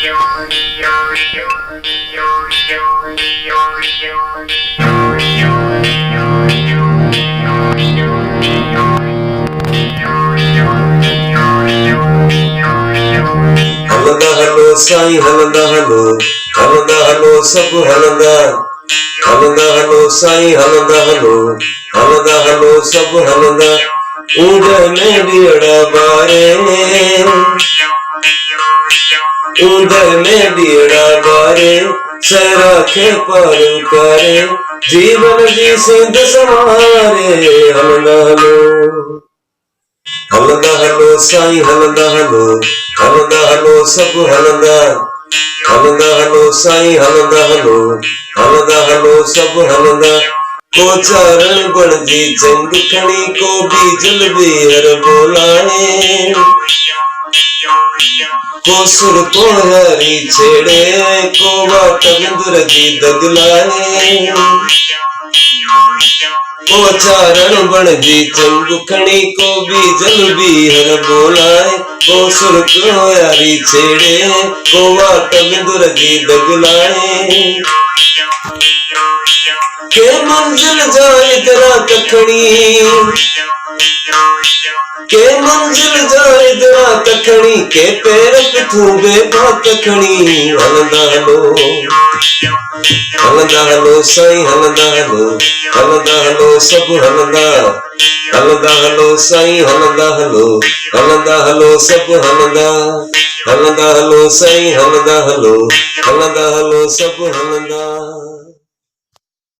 हलंदा हलो साईं हलंदा हलो, हलंदा हलो सब हलंदा, हलंदा हलो साईं हलंदा हलो, हलंदा हलो सब हलंदा। ऊंद में ॾीअड़ा ॿारे, ऊंद में ॾीअड़ा ॿारे, सैरा खे पार करे, जीवन जी सिंध संवारे। हलंदा हलो, हलंदा हलो साईं हलंदा हलो, हलंदा हलो सब हलंदा, हलंदा हलो साईं हलंदा हलो, हलंदा हलो सब हलंदा। को चारण बणजी जंग खणी, को बीजल ॿीहर बोलाए, को सुर को यारी छेड़े, को वाट विंदुर जी दग लाए। को चारण बणजी जंग खणी, को बीजल ॿीहर बोलाए, को सुर को यारी छेड़े, को वाट विंदुर जी दग लाए। के मंजिल जाए दरा तखणी, के मंजिल जाए दरा तखणी, के पैर पिथू बेबात खणी। हलंदा हलो, हलंदा हलो साईं हलंदा हलो, हलंदा हलो सब हलंदा, हलंदा हलो साईं हलंदा हलो, हलंदा हलो सब हलंदा, हलंदा हलो साईं हलंदा हलो, हलंदा हलो सब हलंदा।